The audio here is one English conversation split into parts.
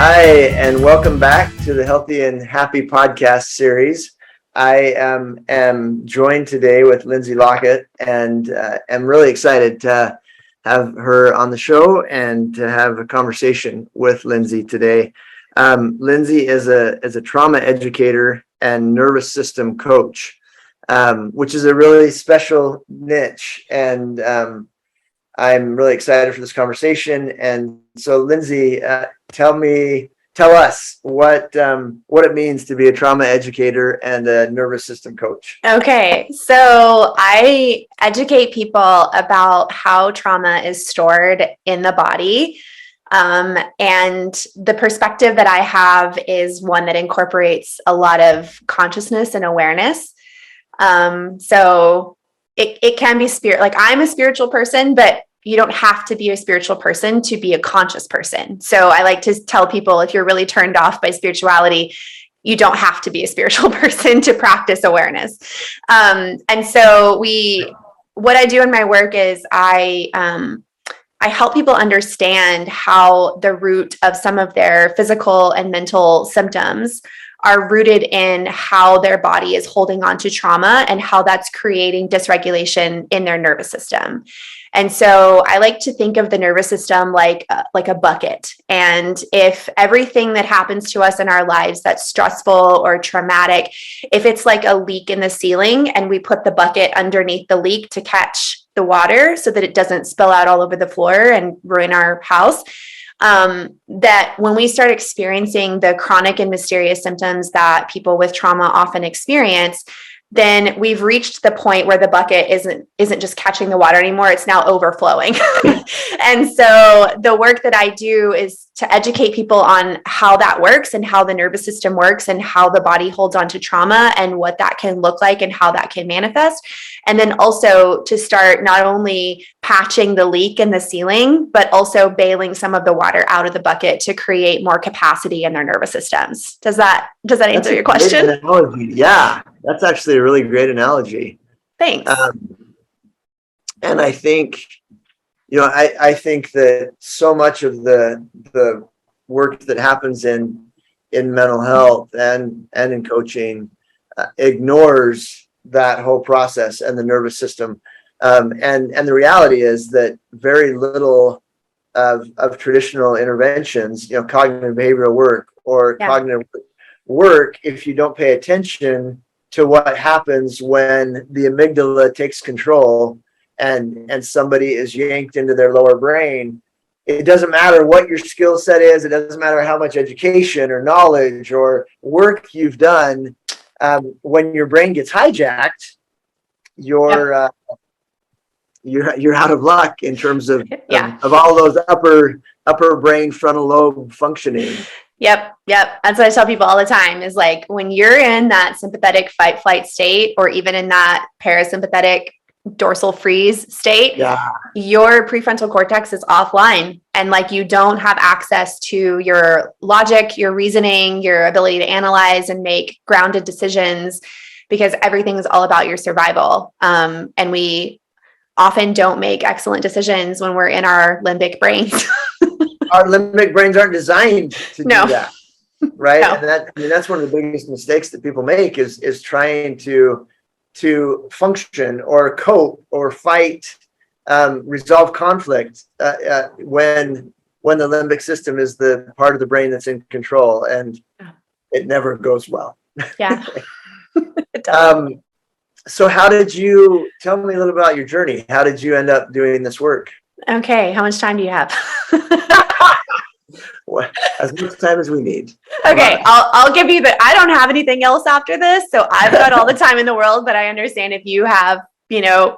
Hi, and welcome back to the Healthy and Happy podcast series. I am joined today with Lindsey Lockett, and am really excited to have her on the show and to have a conversation with Lindsey today. Lindsey is a trauma educator and nervous system coach, which is a really special niche, and I'm really excited for this conversation. And so, Lindsey, tell us what it means to be a trauma educator and a nervous system coach. Okay, so I educate people about how trauma is stored in the body. And the perspective that I have is one that incorporates a lot of consciousness and awareness. So it can be like I'm a spiritual person, but you don't have to be a spiritual person to be a conscious person. So I like to tell people, if you're really turned off by spirituality, you don't have to be a spiritual person to practice awareness. And so what I do in my work is I help people understand how the root of some of their physical and mental symptoms are rooted in how their body is holding on to trauma and how that's creating dysregulation in their nervous system. And so I like to think of the nervous system like a bucket. And if everything that happens to us in our lives that's stressful or traumatic, if it's like a leak in the ceiling and we put the bucket underneath the leak to catch the water so that it doesn't spill out all over the floor and ruin our house, that when we start experiencing the chronic and mysterious symptoms that people with trauma often experience, then we've reached the point where the bucket isn't just catching the water anymore. It's now overflowing. And so the work that I do is to educate people on how that works and how the nervous system works and how the body holds on to trauma and what that can look like and how that can manifest. And then also to start not only patching the leak in the ceiling, but also bailing some of the water out of the bucket to create more capacity in their nervous systems. Does that answer your question? Yeah, that's actually a really great analogy. Thanks. And I think, I think that so much of the work that happens in mental health and in coaching ignores that whole process and the nervous system. And the reality is that very little of traditional interventions, cognitive behavioral work or cognitive work, if you don't pay attention to what happens when the amygdala takes control and somebody is yanked into their lower brain. It doesn't matter what your skill set is. It doesn't matter how much education or knowledge or work you've done. When your brain gets hijacked, you're out of luck in terms of all those upper brain frontal lobe functioning. Yep. That's what I tell people all the time is like, when you're in that sympathetic fight flight state, or even in that parasympathetic dorsal freeze state, your prefrontal cortex is offline, and like you don't have access to your logic, your reasoning, your ability to analyze and make grounded decisions, because everything is all about your survival. And we often don't make excellent decisions when we're in our limbic brains. Our limbic brains aren't designed to do that, right? No. And that's one of the biggest mistakes that people make is trying to function or cope or fight, resolve conflict when the limbic system is the part of the brain that's in control, and it never goes well. Yeah. It does. So how did you tell me a little about your journey? How did you end up doing this work? Okay. How much time do you have? As much time as we need. Okay. I'll give you I don't have anything else after this. So I've got all the time in the world, but I understand if you have,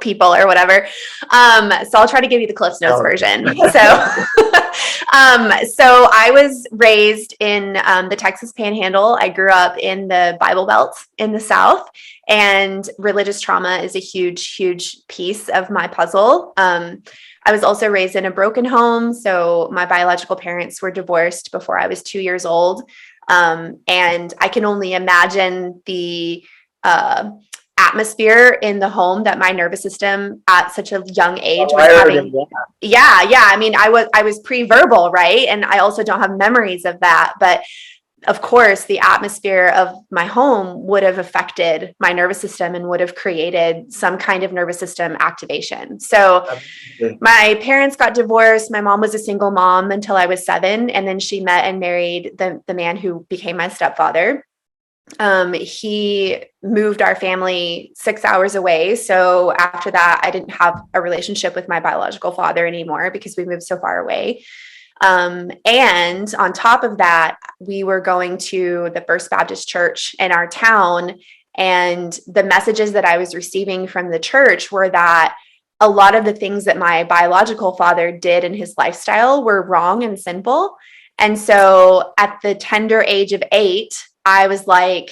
people or whatever. So I'll try to give you the Cliff's Notes version. So I was raised in the Texas Panhandle. I grew up in the Bible Belt in the South, and religious trauma is a huge, huge piece of my puzzle. I was also raised in a broken home. So my biological parents were divorced before I was 2 years old. And I can only imagine the atmosphere in the home that my nervous system at such a young age was Wired having. and Yeah. I mean, I was pre-verbal, right? And I also don't have memories of that, but of course, the atmosphere of my home would have affected my nervous system and would have created some kind of nervous system activation. So my parents got divorced. My mom was a single mom until I was 7. And then she met and married the man who became my stepfather. He moved our family 6 hours away. So after that, I didn't have a relationship with my biological father anymore because we moved so far away. And on top of that, we were going to the First Baptist Church in our town. And the messages that I was receiving from the church were that a lot of the things that my biological father did in his lifestyle were wrong and sinful. And so at the tender age of 8, I was like,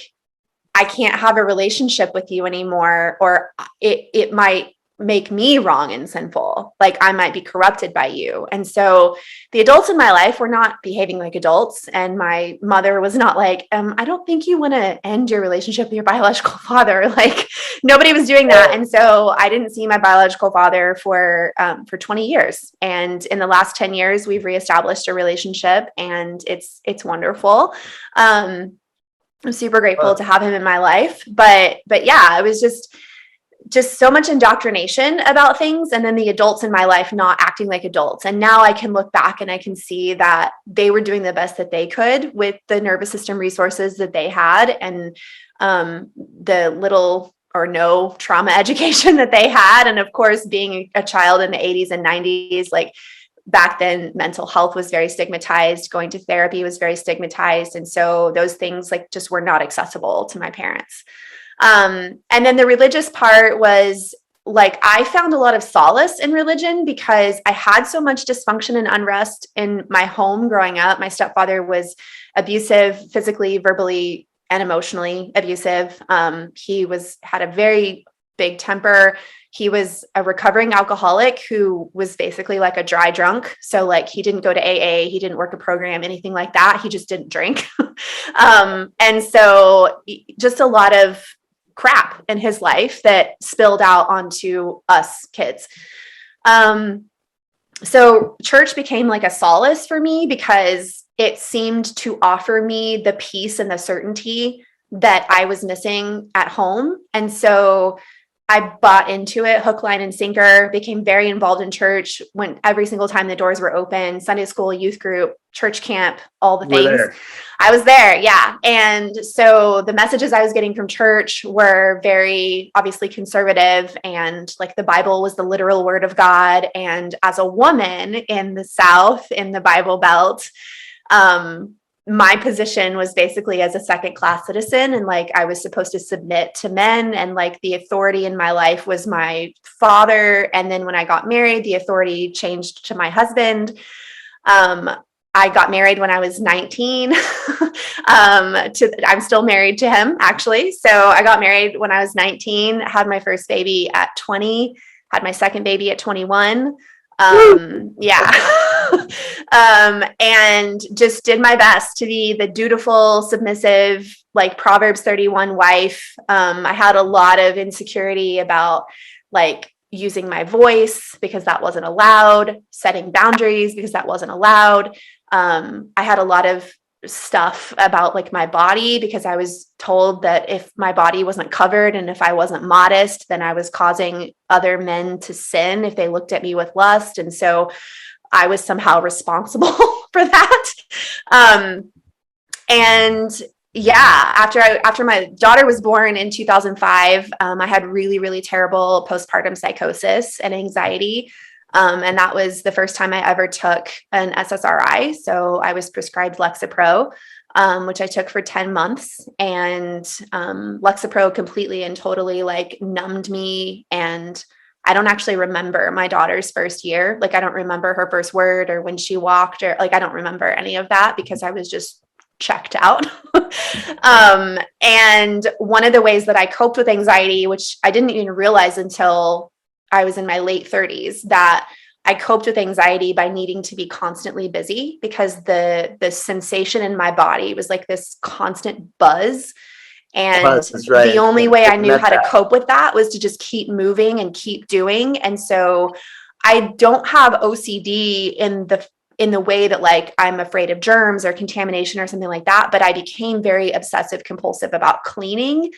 I can't have a relationship with you anymore, or it might make me wrong and sinful. Like I might be corrupted by you. And so the adults in my life were not behaving like adults. And my mother was not like, I don't think you want to end your relationship with your biological father. Like nobody was doing that. And so I didn't see my biological father for 20 years. And in the last 10 years, we've reestablished a relationship, and it's wonderful. I'm super grateful to have him in my life, but yeah, it was just so much indoctrination about things. And then the adults in my life not acting like adults. And now I can look back and I can see that they were doing the best that they could with the nervous system resources that they had, and the little or no trauma education that they had. And of course, being a child in the 80s and 90s, like back then, mental health was very stigmatized. Going to therapy was very stigmatized. And so those things like just were not accessible to my parents. And then the religious part was like, I found a lot of solace in religion because I had so much dysfunction and unrest in my home growing up. My stepfather was abusive, physically, verbally, and emotionally abusive. He had a very big temper. He was a recovering alcoholic who was basically like a dry drunk. So like he didn't go to AA, he didn't work a program, anything like that. He just didn't drink. And so just a lot of crap in his life that spilled out onto us kids. So church became like a solace for me because it seemed to offer me the peace and the certainty that I was missing at home. And so I bought into it, hook, line, and sinker, became very involved in church, went every single time the doors were open, Sunday school, youth group, church camp, all the things. I was there. Yeah. And so the messages I was getting from church were very obviously conservative, and like the Bible was the literal word of God. And as a woman in the South, in the Bible Belt, my position was basically as a second-class citizen, and like I was supposed to submit to men, and like the authority in my life was my father. And then when I got married, the authority changed to my husband. I got married when I was 19. I'm still married to him, actually. So I got married when I was 19, had my first baby at 20, had my second baby at 21. Yeah. And just did my best to be the dutiful, submissive, like Proverbs 31 wife. I had a lot of insecurity about like using my voice because that wasn't allowed, setting boundaries because that wasn't allowed. I had a lot of stuff about like my body because I was told that if my body wasn't covered and if I wasn't modest, then I was causing other men to sin if they looked at me with lust. And so I was somehow responsible for that. And yeah, after my daughter was born in 2005, I had really, really terrible postpartum psychosis and anxiety. And that was the first time I ever took an SSRI. So I was prescribed Lexapro, which I took for 10 months. And Lexapro completely and totally like numbed me. And I don't actually remember my daughter's first year. Like I don't remember her first word or when she walked, or like I don't remember any of that because I was just checked out. And one of the ways that I coped with anxiety, which I didn't even realize until I was in my late 30s, that I coped with anxiety by needing to be constantly busy because the sensation in my body was like this constant buzz. And That's right. the only way I knew how to that. cope with that was to just keep moving and keep doing. And so I don't have OCD in the way that like I'm afraid of germs or contamination or something like that, but I became very obsessive compulsive about cleaning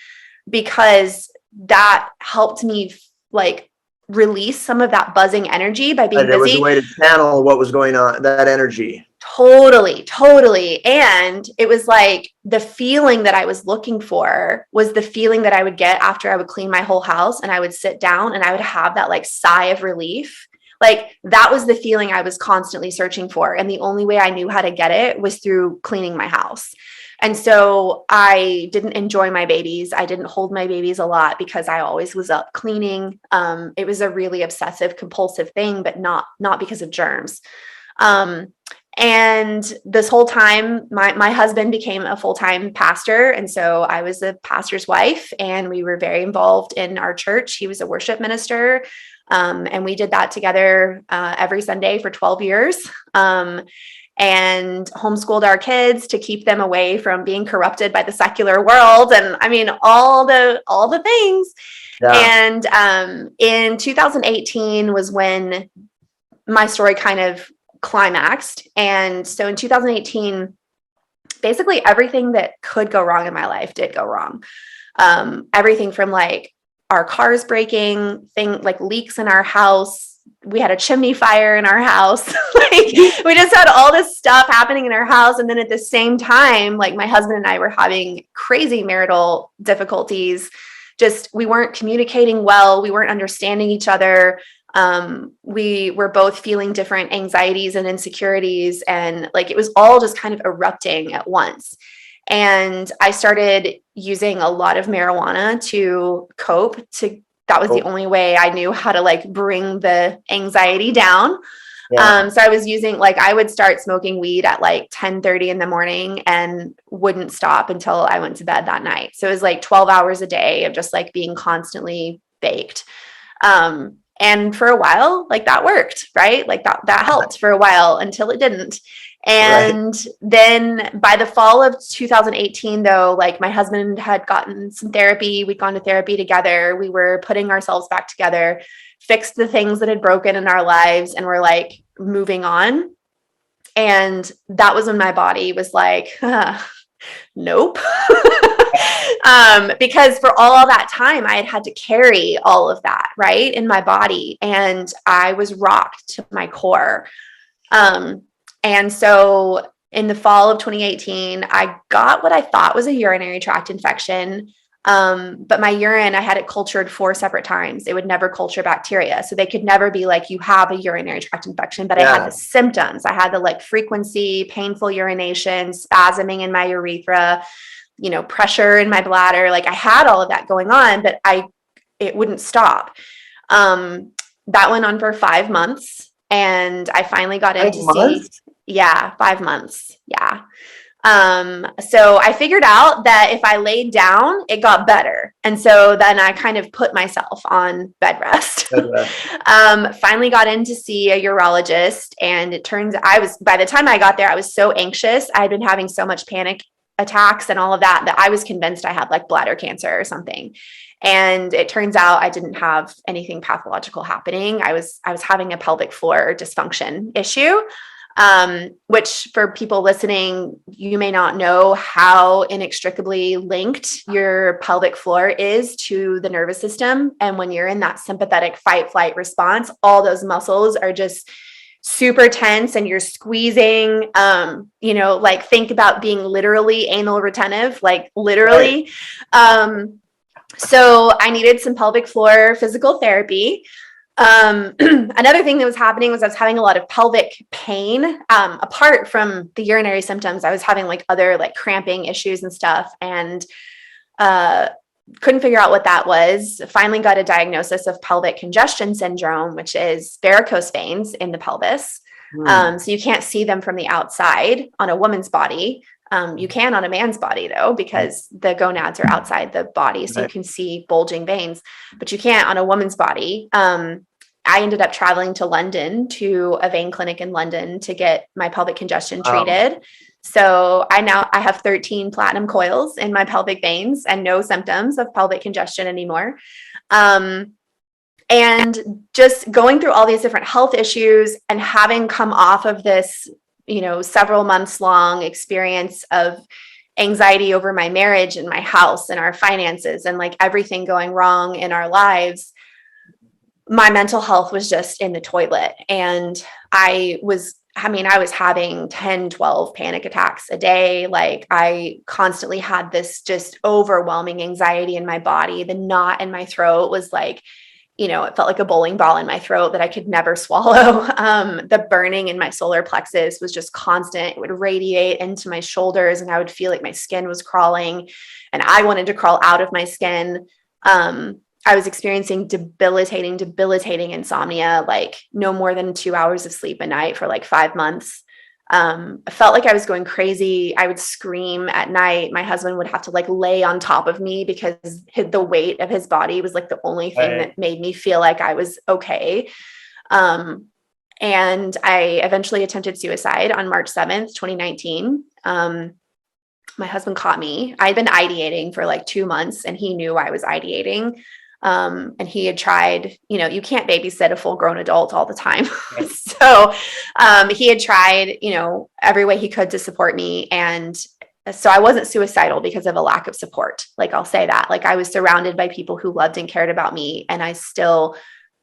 because that helped me like release some of that buzzing energy by being There was busy. a way to channel what was going on, that energy. Totally. And it was like the feeling that I was looking for was the feeling that I would get after I would clean my whole house and I would sit down and I would have that like sigh of relief. Like that was the feeling I was constantly searching for. And the only way I knew how to get it was through cleaning my house. And so I didn't enjoy my babies. I didn't hold my babies a lot because I always was up cleaning. It was a really obsessive compulsive thing, but not because of germs. And this whole time, my husband became a full-time pastor. And so I was a pastor's wife and we were very involved in our church. He was a worship minister. And we did that together every Sunday for 12 years. And homeschooled our kids to keep them away from being corrupted by the secular world. And I mean, all the things. Yeah. And in 2018 was when my story kind of climaxed. And so in 2018, basically everything that could go wrong in my life did go wrong. Everything from like our cars breaking, like leaks in our house. We had a chimney fire in our house. Like we just had all this stuff happening in our house. And then at the same time, like my husband and I were having crazy marital difficulties. Just, we weren't communicating well. We weren't understanding each other. We were both feeling different anxieties and insecurities. And like, it was all just kind of erupting at once. And I started using a lot of marijuana to cope. That was the only way I knew how to like bring the anxiety down. Yeah. So I was using, like, I would start smoking weed at like 10:30 in the morning and wouldn't stop until I went to bed that night. So it was like 12 hours a day of just like being constantly baked. And for a while, like that worked, right? Like that helped for a while until it didn't. And then by the fall of 2018, though, like my husband had gotten some therapy. We'd gone to therapy together. We were putting ourselves back together, fixed the things that had broken in our lives, and we're like moving on. And that was when my body was like, nope. Because for all that time, I had to carry all of that, right, in my body. And I was rocked to my core. And so in the fall of 2018, I got what I thought was a urinary tract infection. But my urine, I had it cultured 4 separate times. It would never culture bacteria. So they could never be like, you have a urinary tract infection, but I had the symptoms. I had the like frequency, painful urination, spasming in my urethra, pressure in my bladder. Like I had all of that going on, but it wouldn't stop. That went on for 5 months. And I finally got in to see, 5 months. Yeah. So I figured out that if I laid down, it got better. And so then I kind of put myself on bed rest. Finally got in to see a urologist, and it turns by the time I got there, I was so anxious. I had been having so much panic attacks and all of that I was convinced I had like bladder cancer or something. And it turns out I didn't have anything pathological happening. I was having a pelvic floor dysfunction issue. Which for people listening, you may not know how inextricably linked your pelvic floor is to the nervous system. And when you're in that sympathetic fight flight response, all those muscles are just super tense and you're squeezing, like think about being literally anal retentive, like literally. Right. So I needed some pelvic floor physical therapy. Another thing that was happening was I was having a lot of pelvic pain. Apart from the urinary symptoms, I was having like other like cramping issues and stuff, and couldn't figure out what that was. Finally got a diagnosis of pelvic congestion syndrome, which is varicose veins in the pelvis. So you can't see them from the outside on a woman's body. You can on a man's body though, because the gonads are outside the body. So you can see bulging veins, but you can't on a woman's body. I ended up traveling to London to a vein clinic in London to get my pelvic congestion treated. So I have 13 platinum coils in my pelvic veins and no symptoms of pelvic congestion anymore. And just going through all these different health issues and having come off of this, several months long experience of anxiety over my marriage and my house and our finances and like everything going wrong in our lives, my mental health was just in the toilet. And I was having 10, 12 panic attacks a day. Like I constantly had this just overwhelming anxiety in my body. The knot in my throat was like, it felt like a bowling ball in my throat that I could never swallow. The burning in my solar plexus was just constant. It would radiate into my shoulders and I would feel like my skin was crawling and I wanted to crawl out of my skin. I was experiencing debilitating insomnia, like no more than 2 hours of sleep a night for like 5 months. I felt like I was going crazy. I would scream at night. My husband would have to like lay on top of me because the weight of his body was like the only thing that made me feel like I was okay. And I eventually attempted suicide on March 7th, 2019. My husband caught me. I'd been ideating for like 2 months and he knew I was ideating. And he had tried, you can't babysit a full grown adult all the time. So, he had tried, every way he could to support me. And so I wasn't suicidal because of a lack of support. Like I'll say that, like I was surrounded by people who loved and cared about me. And I still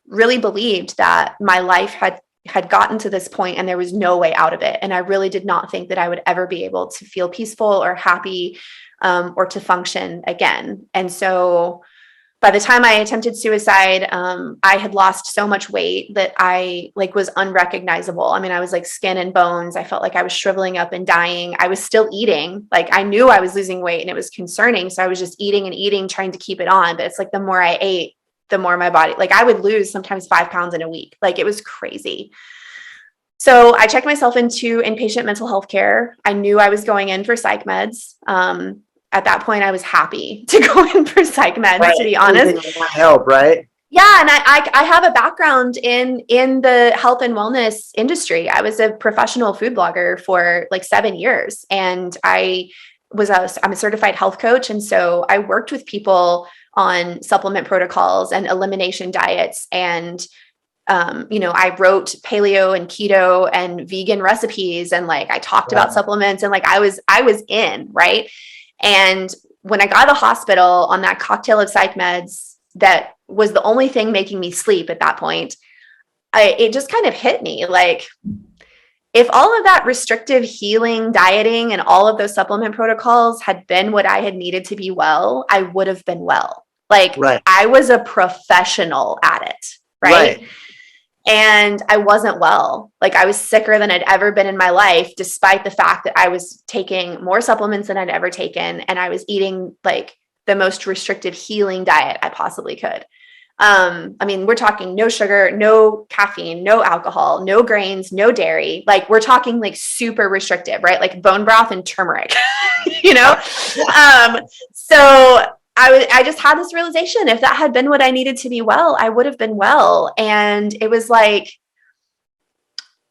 really believed that my life had gotten to this point and there was no way out of it. And I really did not think that I would ever be able to feel peaceful or happy, or to function again. And so by the time I attempted suicide, I had lost so much weight that I like was unrecognizable. I mean, I was like skin and bones. I felt like I was shriveling up and dying. I was still eating. Like I knew I was losing weight and it was concerning. So I was just eating and eating, trying to keep it on. But it's like the more I ate, the more my body, like I would lose sometimes 5 pounds in a week. Like it was crazy. So I checked myself into inpatient mental health care. I knew I was going in for psych meds. At that point, I was happy to go in for psych meds, to be honest. Help, right? Yeah, and I have a background in the health and wellness industry. I was a professional food blogger for like 7 years, and I'm a certified health coach, and so I worked with people on supplement protocols and elimination diets, and I wrote paleo and keto and vegan recipes, and like I talked about supplements, and like I was in, right? And when I got to the hospital on that cocktail of psych meds, that was the only thing making me sleep at that point. It just kind of hit me like, if all of that restrictive healing, dieting, and all of those supplement protocols had been what I had needed to be well, I would have been well. Like I was a professional at it. Right. And I wasn't well. Like I was sicker than I'd ever been in my life, despite the fact that I was taking more supplements than I'd ever taken. And I was eating like the most restrictive healing diet I possibly could. I mean, we're talking no sugar, no caffeine, no alcohol, no grains, no dairy. Like we're talking like super restrictive, right? Like bone broth and turmeric, So I just had this realization, if that had been what I needed to be well, I would have been well. And it was like,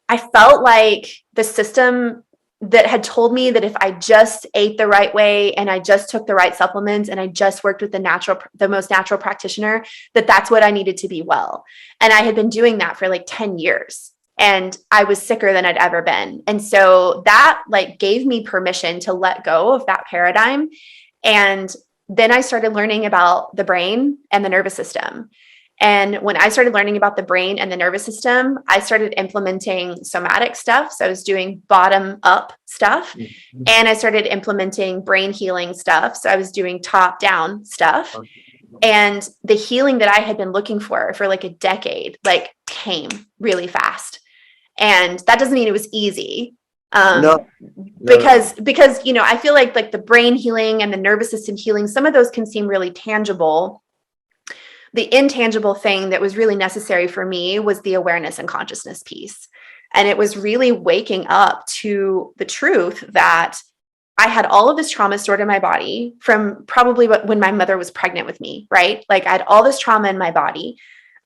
I felt like the system that had told me that if I just ate the right way and I just took the right supplements and I just worked with the most natural practitioner, that's what I needed to be well. And I had been doing that for like 10 years and I was sicker than I'd ever been. And so that like gave me permission to let go of that paradigm. And then I started learning about the brain and the nervous system. And when I started learning about the brain and the nervous system, I started implementing somatic stuff. So I was doing bottom up stuff, and I started implementing brain healing stuff. So I was doing top down stuff. And the healing that I had been looking for like a decade, like came really fast. And that doesn't mean it was easy. Because I feel like the brain healing and the nervous system healing, some of those can seem really tangible. The intangible thing that was really necessary for me was the awareness and consciousness piece. And it was really waking up to the truth that I had all of this trauma stored in my body from probably when my mother was pregnant with me, right? Like I had all this trauma in my body.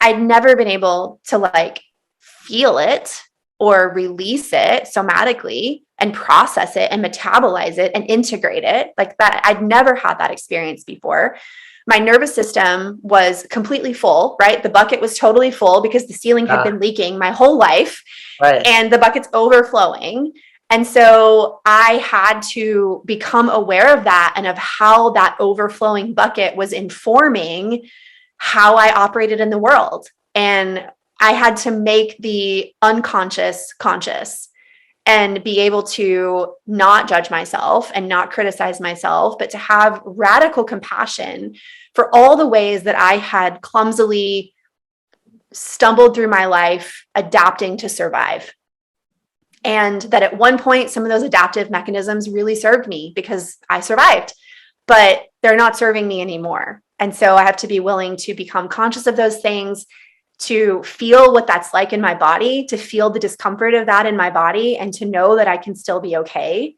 I'd never been able to like feel it or release it somatically and process it and metabolize it and integrate it like that. I'd never had that experience before. My nervous system was completely full, right? The bucket was totally full because the ceiling had been leaking my whole life, Right. and the bucket's overflowing. And so I had to become aware of that and of how that overflowing bucket was informing how I operated in the world. And I had to make the unconscious conscious and be able to not judge myself and not criticize myself, but to have radical compassion for all the ways that I had clumsily stumbled through my life adapting to survive. And that at one point, some of those adaptive mechanisms really served me because I survived, but they're not serving me anymore. And so I have to be willing to become conscious of those things, to feel what that's like in my body, to feel the discomfort of that in my body, and to know that I can still be okay,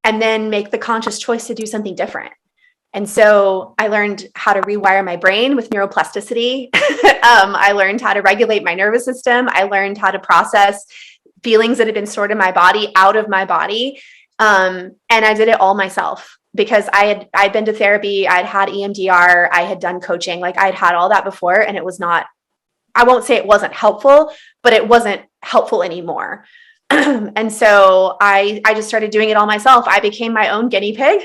and then make the conscious choice to do something different. And so I learned how to rewire my brain with neuroplasticity. I learned how to regulate my nervous system. I learned how to process feelings that had been stored in my body out of my body. And I did it all myself because I'd been to therapy. I'd had EMDR. I had done coaching. Like I'd had all that before, and it was not, I won't say it wasn't helpful, but it wasn't helpful anymore. And so I just started doing it all myself. I became my own guinea pig.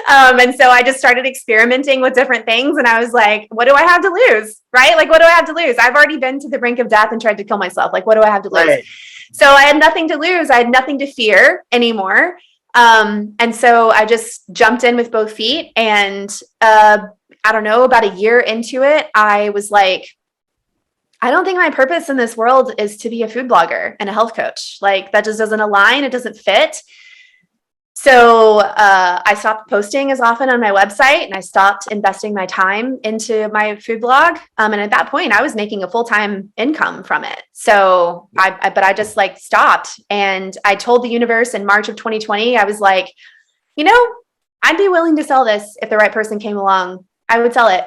And so I just started experimenting with different things. And I was like, what do I have to lose? Right? Like, what do I have to lose? I've already been to the brink of death and tried to kill myself. Like, what do I have to lose? Right. So I had nothing to lose. I had nothing to fear anymore. And so I just jumped in with both feet. And I don't know, about a year into it, I was like, I don't think my purpose in this world is to be a food blogger and a health coach. Like that just doesn't align. It doesn't fit. So I stopped posting as often on my website, and I stopped investing my time into my food blog. And at that point, I was making a full-time income from it. So I just like stopped, and I told the universe in March of 2020, I was like, I'd be willing to sell this if the right person came along. I would sell it.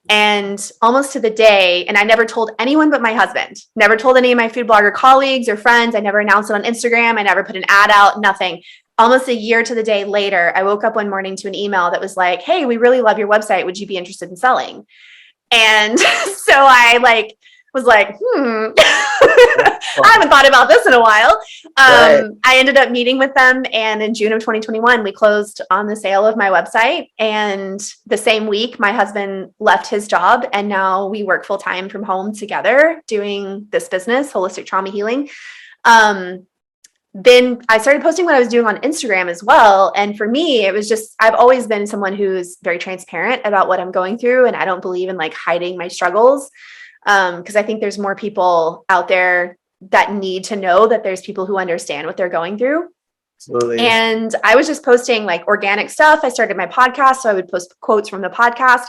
And almost to the day, and I never told anyone but my husband, never told any of my food blogger colleagues or friends. I never announced it on Instagram. I never put an ad out, nothing. Almost a year to the day later, I woke up one morning to an email that was like, hey, we really love your website. Would you be interested in selling? And so I was like, I haven't thought about this in a while. Right. I ended up meeting with them, and in June of 2021, we closed on the sale of my website. And the same week, my husband left his job, and now we work full time from home together doing this business, holistic trauma healing. Then I started posting what I was doing on Instagram as well. And for me, it was just, I've always been someone who's very transparent about what I'm going through. And I don't believe in like hiding my struggles. Because I think there's more people out there that need to know that there's people who understand what they're going through. Absolutely. And I was just posting like organic stuff. I started my podcast, so I would post quotes from the podcast.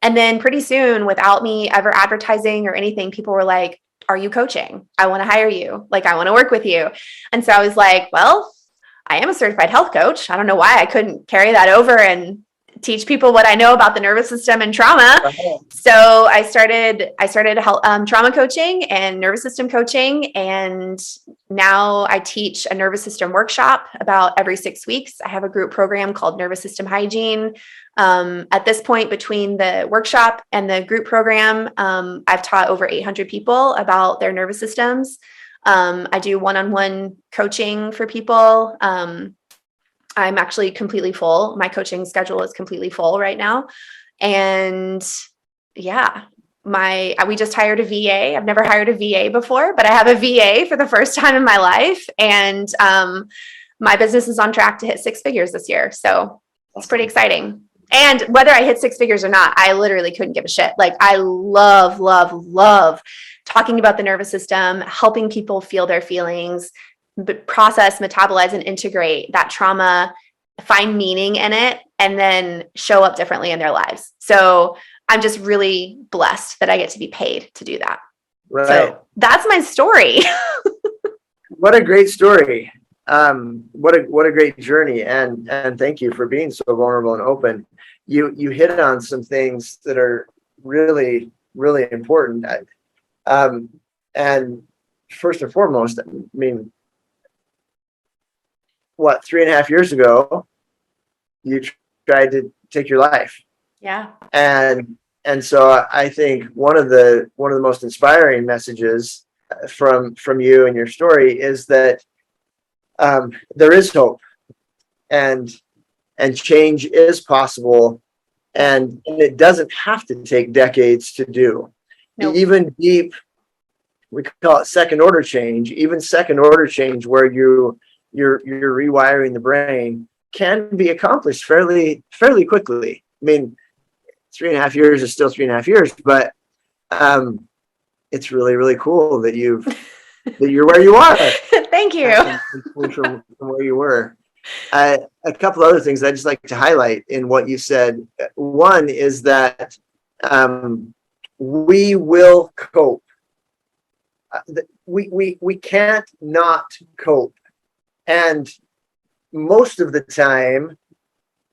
And then pretty soon, without me ever advertising or anything, people were like, are you coaching? I want to hire you. Like, I want to work with you. And so I was like, well, I am a certified health coach. I don't know why I couldn't carry that over and teach people what I know about the nervous system and trauma. So I started trauma coaching and nervous system coaching. And now I teach a nervous system workshop about every 6 weeks. I have a group program called Nervous System Hygiene. At this point, between the workshop and the group program, I've taught over 800 people about their nervous systems. I do one-on-one coaching for people. I'm actually completely full. My coaching schedule is completely full right now. And yeah, we just hired a VA. I've never hired a VA before, but I have a VA for the first time in my life. And my business is on track to hit 6 figures this year. So it's pretty exciting. And whether I hit 6 figures or not, I literally couldn't give a shit. Like I love, love, love talking about the nervous system, helping people feel their feelings, but process, metabolize, and integrate that trauma, find meaning in it, and then show up differently in their lives. So I'm just really blessed that I get to be paid to do that. Right. So that's my story. What a great story. What a great journey. And thank you for being so vulnerable and open. You hit on some things that are really, really important. And first and foremost, I mean, what, 3.5 years ago, you tried to take your life. Yeah. And so I think one of the most inspiring messages from you and your story is that there is hope, and change is possible, and it doesn't have to take decades to do. Nope. Even deep, we call it second order change, even second order change where you're rewiring the brain can be accomplished fairly quickly. I mean, 3.5 years is still 3.5 years, but it's really, really cool that you're where you are. Thank you. From where you were. A couple other things I'd just like to highlight in what you said. One is that we will cope. We can't not cope. And most of the time,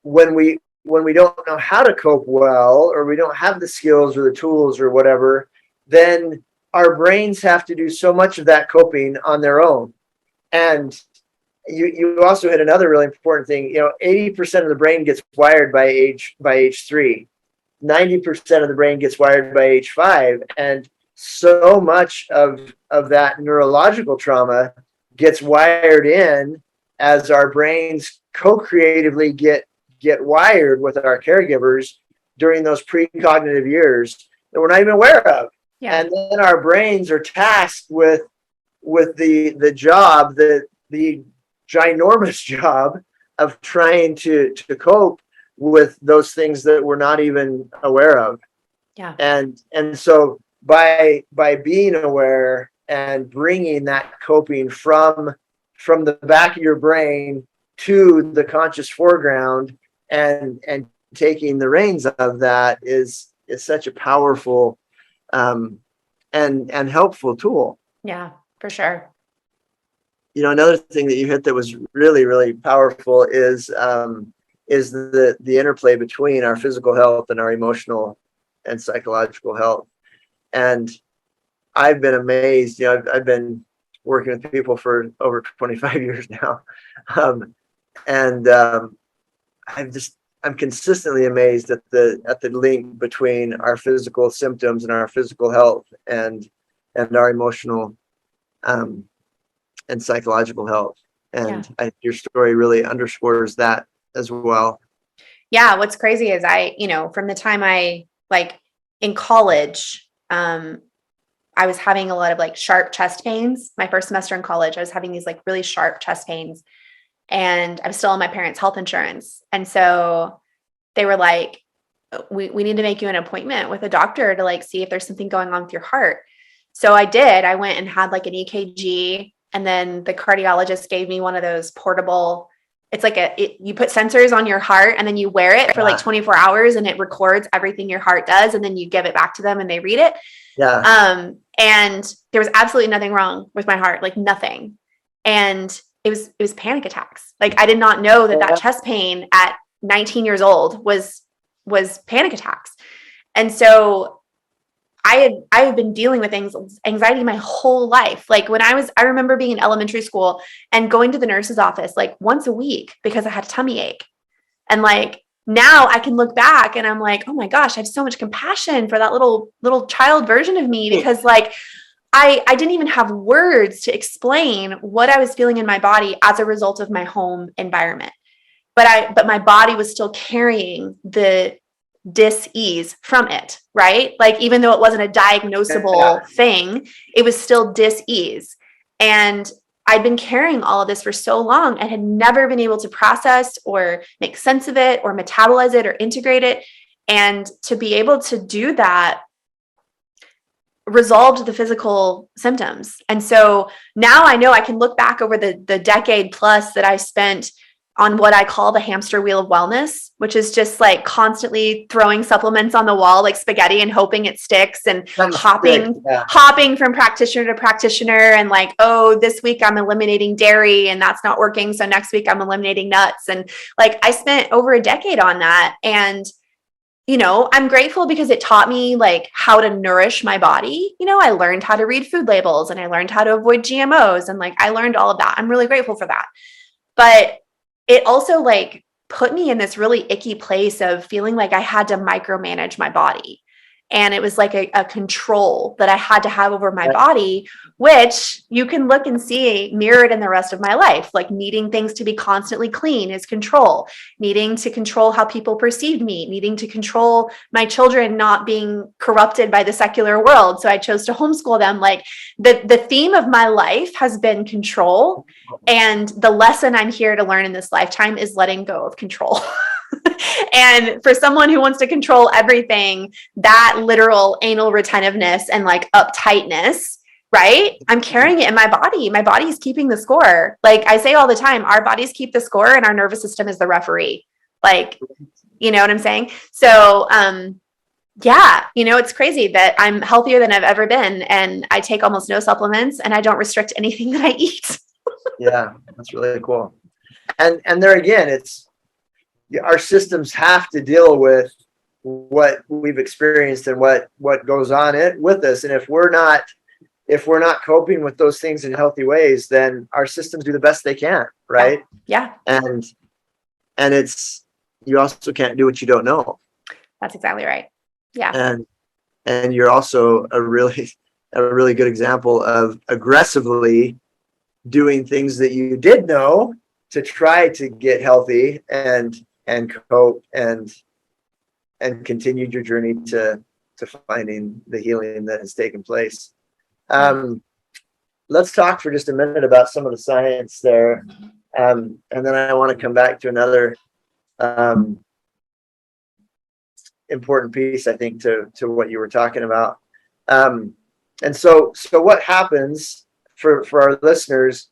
when we don't know how to cope well, or we don't have the skills or the tools or whatever, then our brains have to do so much of that coping on their own. And you also hit another really important thing. 80% of the brain gets wired by age 3. 90% of the brain gets wired by age 5. And so much of that neurological trauma gets wired in as our brains co-creatively get wired with our caregivers during those precognitive years that we're not even aware of. Yeah. And then our brains are tasked with the job, the ginormous job of trying to cope with those things that we're not even aware of. Yeah. And so by being aware and bringing that coping from the back of your brain to the conscious foreground and taking the reins of that is such a powerful and helpful tool. Yeah, for sure. Another thing that you hit that was really, really powerful is the interplay between our physical health and our emotional and psychological health. And I've been amazed. I've been working with people for over 25 years now, I'm consistently amazed at the link between our physical symptoms and our physical health and our emotional and psychological health. And I think your story really underscores that as well. Yeah. What's crazy is from the time in college, I was having a lot of sharp chest pains. My first semester in college, I was having these really sharp chest pains, and I'm still on my parents' health insurance. And so they were like, we need to make you an appointment with a doctor to see if there's something going on with your heart. So I did. I went and had an EKG, and then the cardiologist gave me one of those portable, it's you put sensors on your heart and then you wear it for 24 hours and it records everything your heart does. And then you give it back to them and they read it. Yeah. And there was absolutely nothing wrong with my heart, nothing. And it was panic attacks. I did not know that chest pain at 19 years old was panic attacks. And so I had been dealing with anxiety my whole life. When I remember being in elementary school and going to the nurse's office once a week because I had a tummy ache. And now I can look back and I'm oh my gosh, I have so much compassion for that little child version of me, because I didn't even have words to explain what I was feeling in my body as a result of my home environment. But my body was still carrying the dis-ease from it, right? Even though it wasn't a diagnosable thing, it was still dis-ease. And I'd been carrying all of this for so long and had never been able to process or make sense of it or metabolize it or integrate it. And to be able to do that resolved the physical symptoms. And so now I know I can look back over the decade plus that I spent on what I call the hamster wheel of wellness, which is just constantly throwing supplements on the wall like spaghetti and hoping it sticks, and hopping from practitioner to practitioner, and this week I'm eliminating dairy and that's not working, so next week I'm eliminating nuts. And I spent over a decade on that. And I'm grateful because it taught me like how to nourish my body. I learned how to read food labels and I learned how to avoid GMOs and like I learned all of that. I'm really grateful for that. But it also like put me in this really icky place of feeling like I had to micromanage my body. And it was like a control that I had to have over my body, which you can look and see mirrored in the rest of my life. Like needing things to be constantly clean is control, needing to control how people perceive me, needing to control my children not being corrupted by the secular world. So I chose to homeschool them. Like the theme of my life has been control. And the lesson I'm here to learn in this lifetime is letting go of control. And for someone who wants to control everything, that literal anal retentiveness and like uptightness, right? I'm carrying it in my body. My body is keeping the score. Like I say all the time, our bodies keep the score and our nervous system is the referee. Like, you know what I'm saying? So, yeah, it's crazy that I'm healthier than I've ever been. And I take almost no supplements and I don't restrict anything that I eat. Yeah, that's really cool. And there again, it's our systems have to deal with what we've experienced and what goes on with us. And if we're not coping with those things in healthy ways, then our systems do the best they can, right? Yeah. And it's, you also can't do what you don't know. That's exactly right. Yeah. And you're also a really good example of aggressively doing things that you did know to try to get healthy and cope and continued your journey to finding the healing that has taken place. Let's talk for just a minute about some of the science there. And then I want to come back to another important piece, I think, to what you were talking about. And so what happens for our listeners,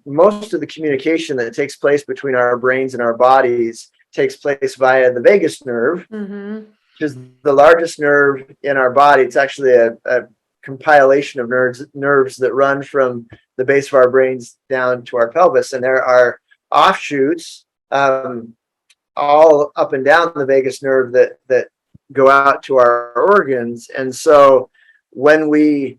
most of the communication that takes place between our brains and our bodies takes place via the vagus nerve, which is the largest nerve in our body. It's actually a compilation of nerves that run from the base of our brains down to our pelvis. And there are offshoots all up and down the vagus nerve that go out to our organs. And so when we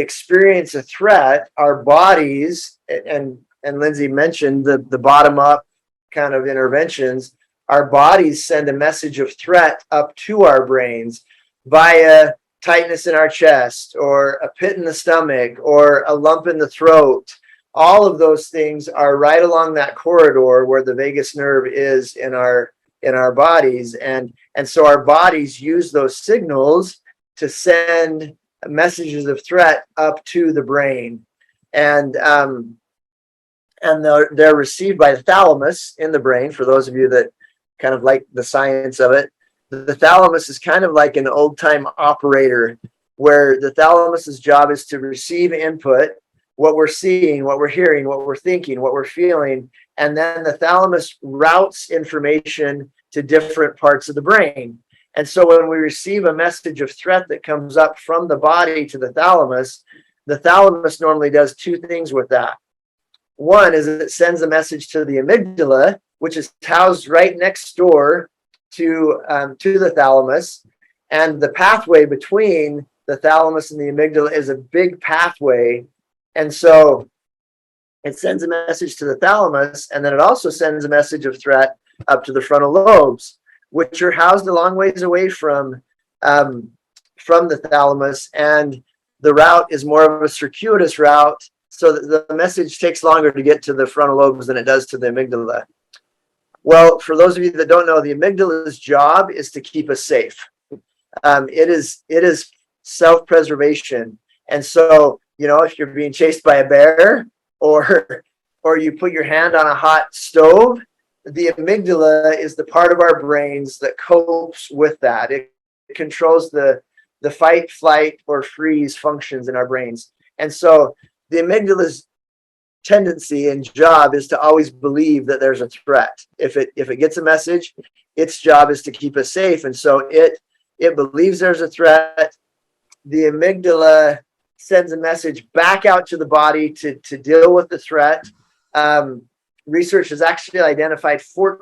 experience a threat, our bodies, and Lindsey mentioned the bottom up kind of interventions, our bodies send a message of threat up to our brains via tightness in our chest or a pit in the stomach or a lump in the throat. All of those things are right along that corridor where the vagus nerve is in our bodies. And so our bodies use those signals to send messages of threat up to the brain. And they're received by the thalamus in the brain. For those of you that kind of like the science of it, the thalamus is kind of like an old-time operator, where the thalamus's job is to receive input, what we're seeing, what we're hearing, what we're thinking, what we're feeling, and then the thalamus routes information to different parts of the brain. And so when we receive a message of threat that comes up from the body to the thalamus normally does two things with that. One is it sends a message to the amygdala, which is housed right next door to the thalamus. And the pathway between the thalamus and the amygdala is a big pathway. And so it sends a message to the thalamus, and then it also sends a message of threat up to the frontal lobes, which are housed a long ways away from the thalamus. And the route is more of a circuitous route, so that the message takes longer to get to the frontal lobes than it does to the amygdala. Well, for those of you that don't know, the amygdala's job is to keep us safe. It is self-preservation. And so, if you're being chased by a bear or you put your hand on a hot stove, the amygdala is the part of our brains that copes with that. It controls the fight, flight, or freeze functions in our brains. And so the amygdala's tendency and job is to always believe that there's a threat. If it gets a message, its job is to keep us safe. And so it believes there's a threat. The amygdala sends a message back out to the body to deal with the threat. research has actually identified over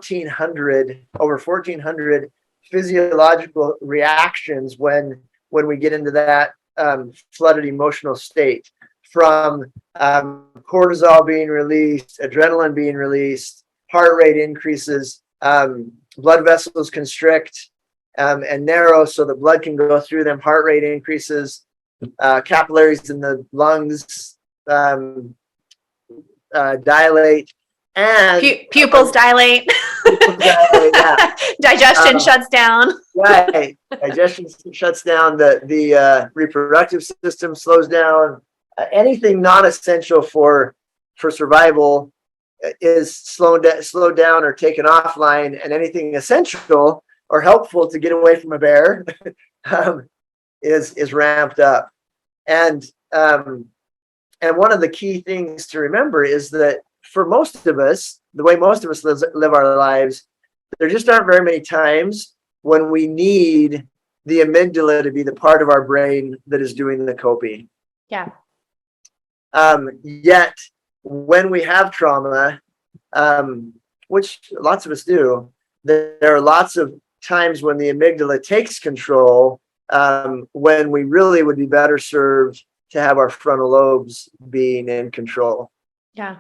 1,400 physiological reactions when we get into that flooded emotional state, from cortisol being released, adrenaline being released, heart rate increases, blood vessels constrict and narrow so the blood can go through them, heart rate increases, capillaries in the lungs dilate, and pupils dilate. yeah. Digestion shuts down. Right. Digestion shuts down. The reproductive system slows down. Anything non-essential for survival is slowed down or taken offline, and anything essential or helpful to get away from a bear is ramped up. And one of the key things to remember is that for most of us, the way most of us live our lives, there just aren't very many times when we need the amygdala to be the part of our brain that is doing the coping. Yeah. Yet, when we have trauma, which lots of us do, there are lots of times when the amygdala takes control, when we really would be better served to have our frontal lobes being in control. Yeah.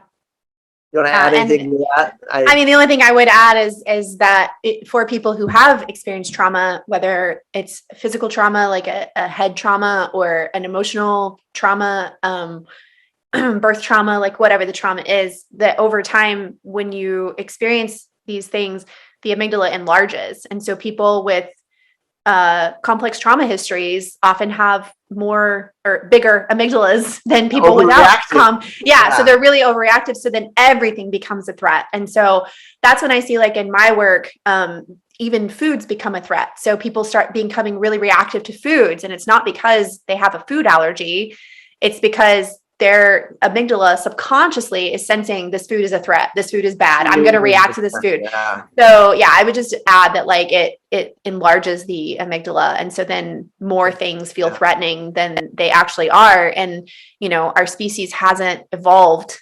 You want to add anything to that? I mean, the only thing I would add is that for people who have experienced trauma, whether it's physical trauma, like a head trauma, or an emotional trauma, birth trauma, like whatever the trauma is, that over time, when you experience these things, the amygdala enlarges. And so people with complex trauma histories often have more or bigger amygdalas than people without so they're really overreactive. So then everything becomes a threat. And so that's when I see, like in my work, even foods become a threat. So people start becoming really reactive to foods, and it's not because they have a food allergy. It's because their amygdala subconsciously is sensing this food is a threat. This food is bad. I'm going to react to this food. Yeah. So yeah, I would just add that like it enlarges the amygdala. And so then more things feel threatening than they actually are. And, you know, our species hasn't evolved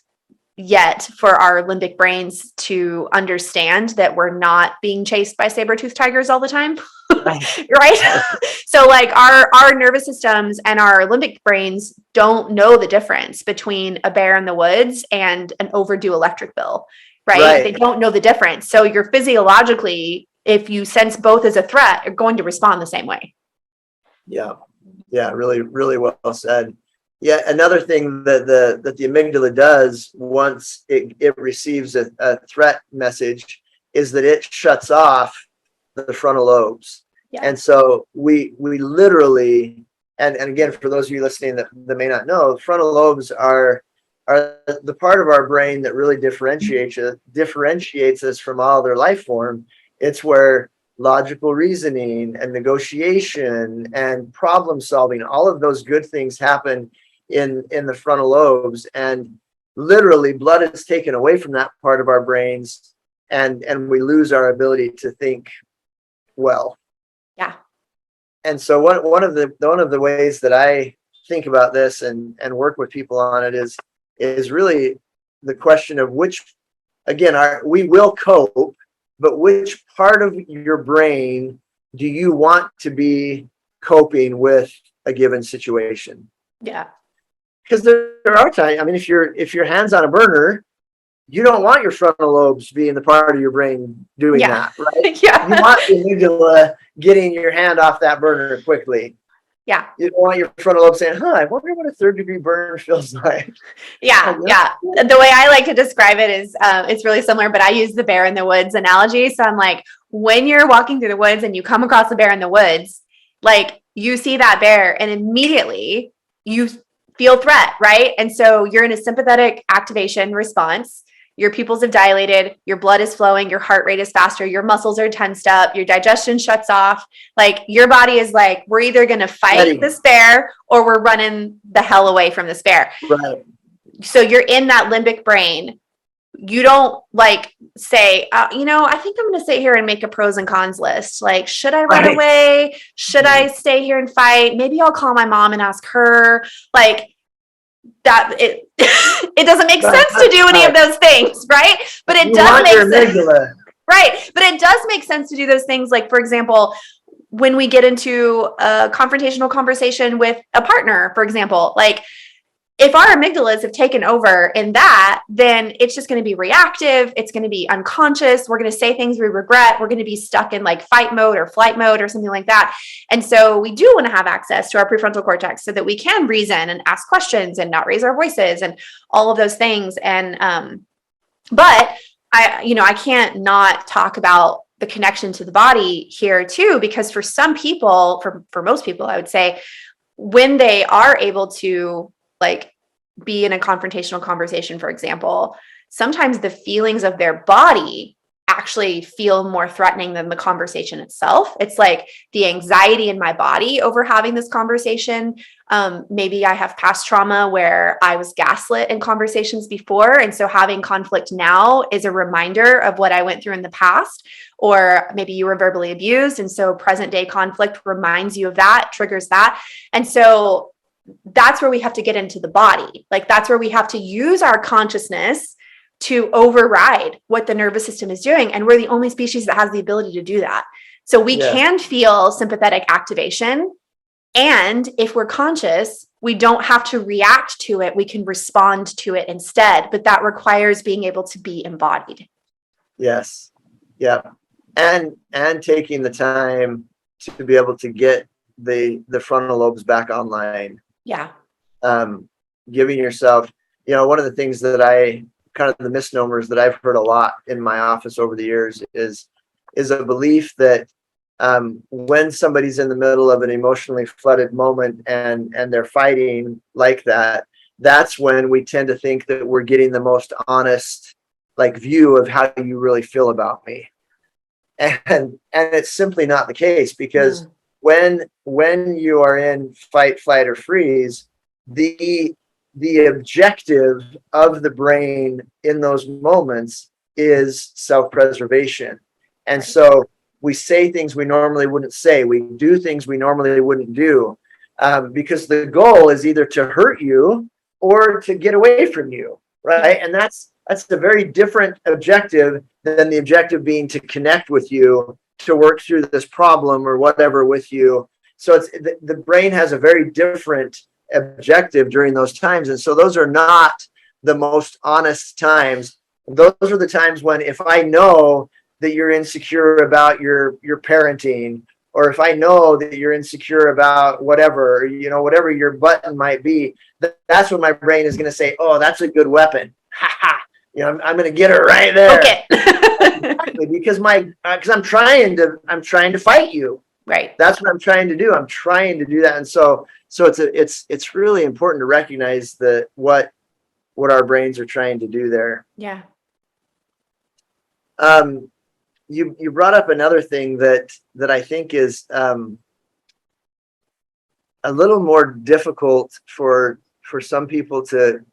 yet for our limbic brains to understand that we're not being chased by saber-toothed tigers all the time. Right. So like our nervous systems and our limbic brains don't know the difference between a bear in the woods and an overdue electric bill. Right. They don't know the difference. So you're physiologically, if you sense both as a threat, you're going to respond the same way. Yeah. Yeah. Really, really well said. Yeah. Another thing that the amygdala does once it receives a threat message is that it shuts off the frontal lobes. Yeah. And so we literally, and again, for those of you listening that may not know, frontal lobes are the part of our brain that really differentiates us from all other life form. It's where logical reasoning and negotiation and problem solving, all of those good things happen in the frontal lobes. And literally blood is taken away from that part of our brains, and we lose our ability to think well. Yeah. And so one of the ways that I think about this and work with people on it is really the question of which, again, we will cope, but which part of your brain do you want to be coping with a given situation? Yeah. Because there are times, I mean, if your hand's on a burner, you don't want your frontal lobes being the part of your brain doing that, right? Yeah. You want the amygdala getting your hand off that burner quickly. Yeah. You don't want your frontal lobe saying, I wonder what a 3rd-degree burn feels like. Yeah. Yeah. The way I like to describe it is, it's really similar, but I use the bear in the woods analogy. So I'm like, when you're walking through the woods and you come across a bear in the woods, like you see that bear and immediately you feel threat, right? And so you're in a sympathetic activation response. Your pupils have dilated, your blood is flowing, your heart rate is faster, your muscles are tensed up, your digestion shuts off. Like your body is like, we're either going to fight this bear or we're running the hell away from this bear. Right. So you're in that limbic brain. You don't like say, I think I'm going to sit here and make a pros and cons list. Like, should I run away? Should I stay here and fight? Maybe I'll call my mom and ask her. Like, that it it doesn't make Right, sense to do any of right. those things, right? But it You does want make your sense. amygdala. Right. But it does make sense to do those things. Like, for example, when we get into a confrontational conversation with a partner, for example, like if our amygdalas have taken over in that, then it's just going to be reactive. It's going to be unconscious. We're going to say things we regret. We're going to be stuck in like fight mode or flight mode or something like that. And so we do want to have access to our prefrontal cortex so that we can reason and ask questions and not raise our voices and all of those things. And, but I can't not talk about the connection to the body here too, because for some people, for most people, I would say, when they are able to like be in a confrontational conversation, for example, sometimes the feelings of their body actually feel more threatening than the conversation itself. It's like the anxiety in my body over having this conversation. Maybe I have past trauma where I was gaslit in conversations before. And so having conflict now is a reminder of what I went through in the past. Or maybe you were verbally abused. And so present day conflict reminds you of that, triggers that. And so that's where we have to get into the body. Like that's where we have to use our consciousness to override what the nervous system is doing. And we're the only species that has the ability to do that. So we can feel sympathetic activation. And if we're conscious, we don't have to react to it. We can respond to it instead. But that requires being able to be embodied. Yes. Yeah. And taking the time to be able to get the frontal lobes back online. Yeah. Giving yourself, one of the things that kind of the misnomers that I've heard a lot in my office over the years is a belief that when somebody's in the middle of an emotionally flooded moment and they're fighting like that, that's when we tend to think that we're getting the most honest like view of how you really feel about me. And it's simply not the case, because when you are in fight, flight, or freeze, the objective of the brain in those moments is self-preservation. And so we say things we normally wouldn't say. We do things we normally wouldn't do, because the goal is either to hurt you or to get away from you, right? And that's a very different objective than the objective being to connect with you, to work through this problem or whatever with you. So it's the brain has a very different objective during those times. And so those are not the most honest times. Those are the times when, if I know that you're insecure about your parenting, or if I know that you're insecure about whatever, whatever your button might be, that's when my brain is going to say, oh, that's a good weapon. Ha ha. I'm going to get her right there. Okay. Exactly, because I'm trying to fight you. Right. That's what I'm trying to do. I'm trying to do that. And so it's really important to recognize what our brains are trying to do there. Yeah. You brought up another thing that I think is a little more difficult for some people to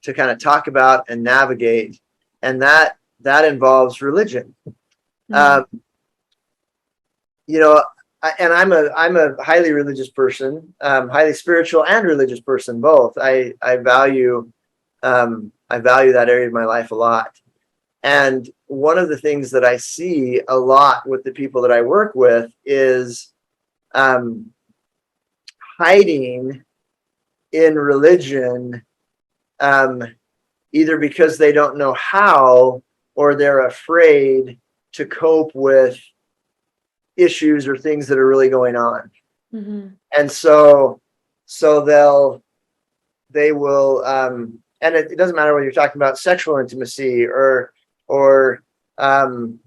kind of talk about and navigate, and that involves religion. Mm-hmm. And I'm a highly religious person, highly spiritual and religious person, both. I value that area of my life a lot. And one of the things that I see a lot with the people that I work with is hiding in religion, either because they don't know how, or they're afraid to cope with issues or things that are really going on. Mm-hmm. And so they will, and it doesn't matter whether you're talking about sexual intimacy or problem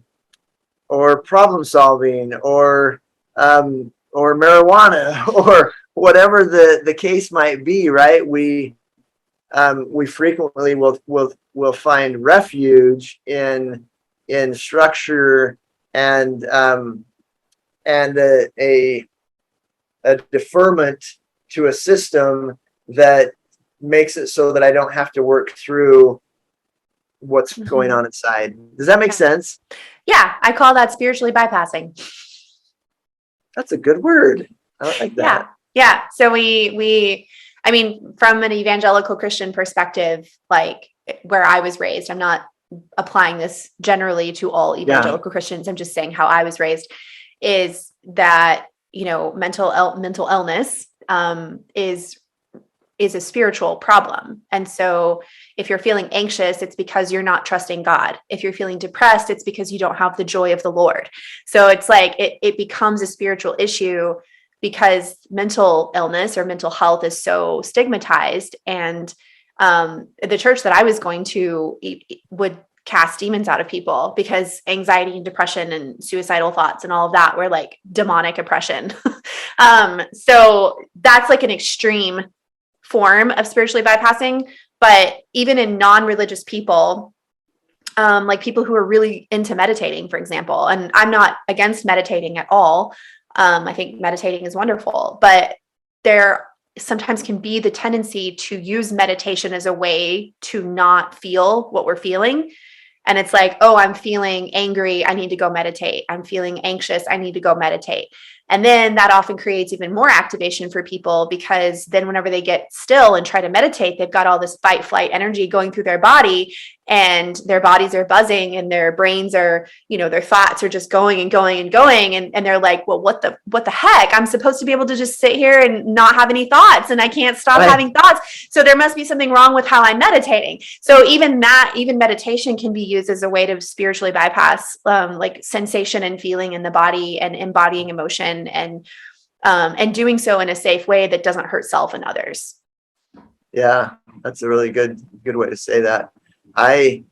solving or marijuana or whatever the case might be, right? We frequently will find refuge in structure and a deferment to a system that makes it so that I don't have to work through what's going on inside. Does that make sense? Yeah, I call that spiritually bypassing. That's a good word. I like that. Yeah. So we I mean, from an evangelical Christian perspective, like where I was raised, I'm not applying this generally to all evangelical Christians. I'm just saying how I was raised is that, mental illness is a spiritual problem. And so if you're feeling anxious, it's because you're not trusting God. If you're feeling depressed, it's because you don't have the joy of the Lord. So it's like it becomes a spiritual issue because mental illness or mental health is so stigmatized. And the church that I was going to would cast demons out of people because anxiety and depression and suicidal thoughts and all of that were like demonic oppression. So that's like an extreme form of spiritually bypassing. But even in non-religious people, like people who are really into meditating, for example, and I'm not against meditating at all. I think meditating is wonderful, but there sometimes can be the tendency to use meditation as a way to not feel what we're feeling. And it's like, oh, I'm feeling angry, I need to go meditate. I'm feeling anxious, I need to go meditate. And then that often creates even more activation for people because then whenever they get still and try to meditate, they've got all this fight flight energy going through their body and their bodies are buzzing and their brains are, their thoughts are just going and going and going. And they're like, well, what the heck? I'm supposed to be able to just sit here and not have any thoughts and I can't stop having thoughts. So there must be something wrong with how I'm meditating. So even meditation can be used as a way to spiritually bypass like sensation and feeling in the body and embodying emotion and doing so in a safe way that doesn't hurt self and others. Yeah, that's a really good way to say that. The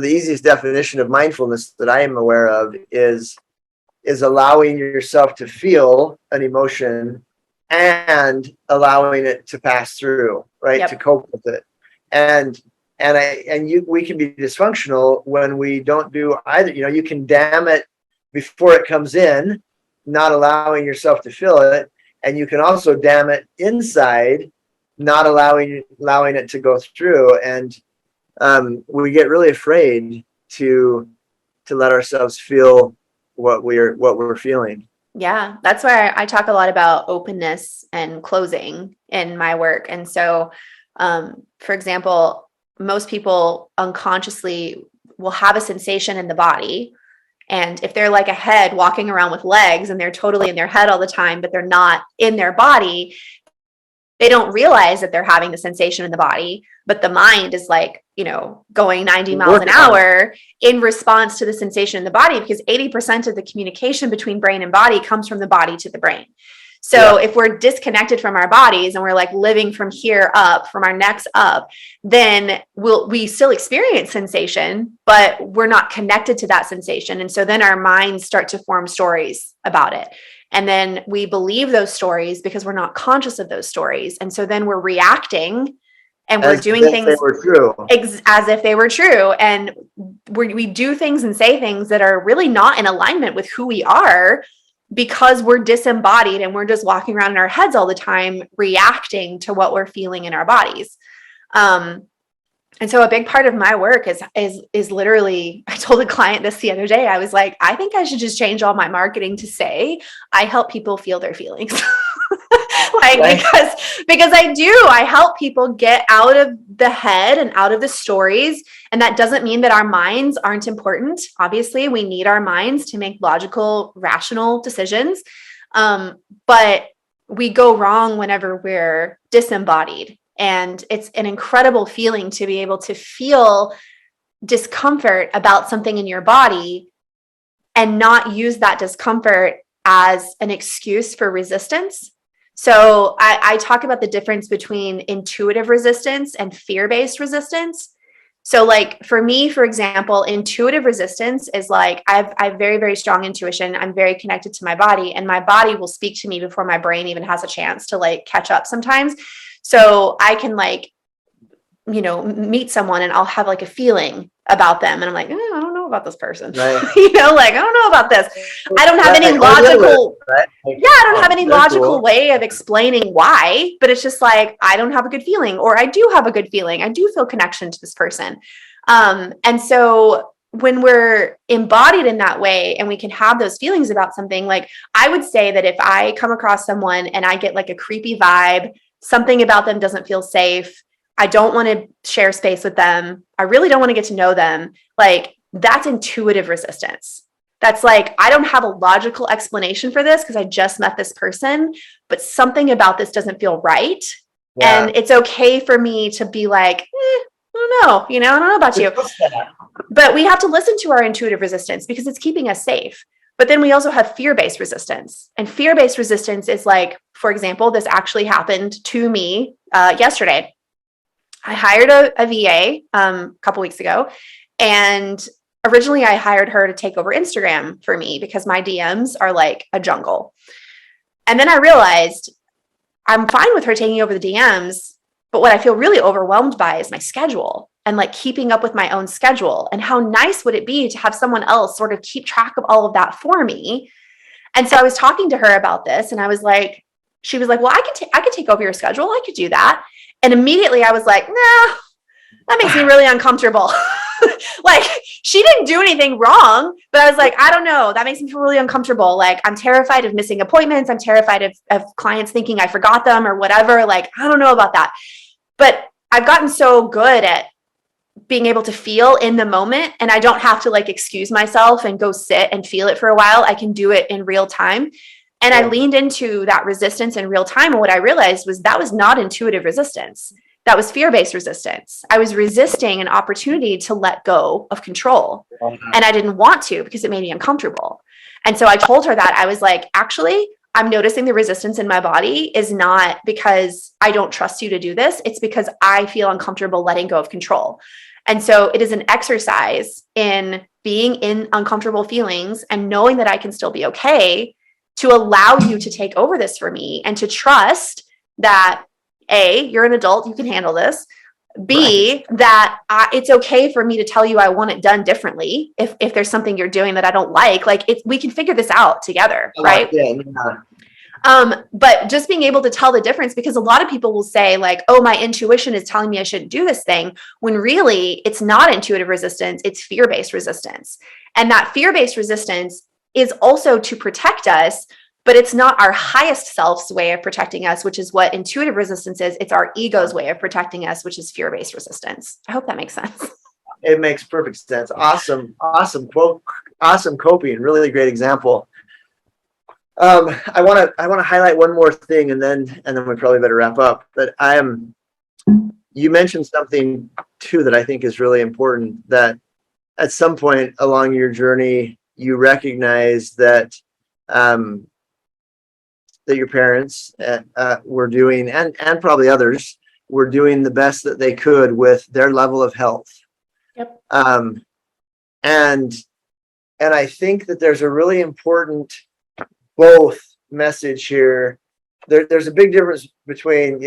easiest definition of mindfulness that I am aware of is allowing yourself to feel an emotion and allowing it to pass through, right? Yep. To cope with it. We can be dysfunctional when we don't do either. You can damn it before it comes in, not allowing yourself to feel it. And you can also damn it inside, not allowing it to go through. And we get really afraid to let ourselves feel what we're feeling. Yeah, that's why I talk a lot about openness and closing in my work. And so, for example, most people unconsciously will have a sensation in the body. And if they're like a head walking around with legs and they're totally in their head all the time, but they're not in their body, they don't realize that they're having the sensation in the body, but the mind is like, going 90 miles an hour in response to the sensation in the body, because 80% of the communication between brain and body comes from the body to the brain. So if we're disconnected from our bodies and we're like living from here up, from our necks up, then we still experience sensation, but we're not connected to that sensation. And so then our minds start to form stories about it. And then we believe those stories because we're not conscious of those stories. And so then we're reacting and we're doing things as if they were true. And we do things and say things that are really not in alignment with who we are, because we're disembodied and we're just walking around in our heads all the time, reacting to what we're feeling in our bodies. And so a big part of my work is literally, I told a client this the other day, I was like, I think I should just change all my marketing to say, I help people feel their feelings. Because I help people get out of the head and out of the stories. And that doesn't mean that our minds aren't important. Obviously, we need our minds to make logical, rational decisions. But we go wrong whenever we're disembodied. And it's an incredible feeling to be able to feel discomfort about something in your body and not use that discomfort as an excuse for resistance. So I talk about the difference between intuitive resistance and fear-based resistance. So like for me, for example, intuitive resistance is like, I have very, very strong intuition. I'm very connected to my body, and my body will speak to me before my brain even has a chance to like catch up sometimes. So I can like, meet someone and I'll have like a feeling about them. And I'm like, I don't know about this person. Right. I don't know about this. I don't have any logical, I don't have any logical way of explaining why, but it's just like, I don't have a good feeling, or I do have a good feeling. I do feel connection to this person. And so when we're embodied in that way and we can have those feelings about something, like I would say that if I come across someone and I get like a creepy vibe, something about them doesn't feel safe. I don't want to share space with them. I really don't want to get to know them. Like, that's intuitive resistance. That's like, I don't have a logical explanation for this because I just met this person, but something about this doesn't feel right. Yeah. And it's okay for me to be like, I don't know, I don't know about you. But we have to listen to our intuitive resistance because it's keeping us safe. But then we also have fear-based resistance. And fear-based resistance is like, for example, this actually happened to me yesterday. I hired a VA a couple weeks ago, and originally I hired her to take over Instagram for me because my DMs are like a jungle. And then I realized I'm fine with her taking over the DMs, but what I feel really overwhelmed by is my schedule and like keeping up with my own schedule. And how nice would it be to have someone else sort of keep track of all of that for me? And so I was talking to her about this, and I was like, she was like, well, I could take over your schedule. I could do that. And immediately I was like, nah, that makes me really uncomfortable. Like, she didn't do anything wrong, but I was like, I don't know. That makes me feel really uncomfortable. Like, I'm terrified of missing appointments. I'm terrified of clients thinking I forgot them or whatever. Like, I don't know about that. But I've gotten so good at being able to feel in the moment, and I don't have to like excuse myself and go sit and feel it for a while. I can do it in real time. And I leaned into that resistance in real time. And what I realized was that was not intuitive resistance. That was fear-based resistance. I was resisting an opportunity to let go of control. And I didn't want to because it made me uncomfortable. And so I told her that. I was like, actually, I'm noticing the resistance in my body is not because I don't trust you to do this. It's because I feel uncomfortable letting go of control. And so it is an exercise in being in uncomfortable feelings and knowing that I can still be okay, to allow you to take over this for me and to trust that A, you're an adult, you can handle this. B, right, that it's okay for me to tell you I want it done differently. If there's something you're doing that I don't like we can figure this out together. Right. Yeah. But just being able to tell the difference, because a lot of people will say like, oh, my intuition is telling me I shouldn't do this thing, when really it's not intuitive resistance, it's fear-based resistance. And that fear-based resistance is also to protect us, but it's not our highest self's way of protecting us, which is what intuitive resistance is. It's our ego's way of protecting us, which is fear-based resistance. I hope that makes sense. It makes perfect sense. Awesome quote, awesome coping, really great example. I want to highlight one more thing, and then we probably better wrap up. But you mentioned something too that I think is really important, that at some point along your journey, you recognize that that your parents were doing, and probably others were doing the best that they could with their level of health. Yep. And I think that there's a really important both message here. There's a big difference between,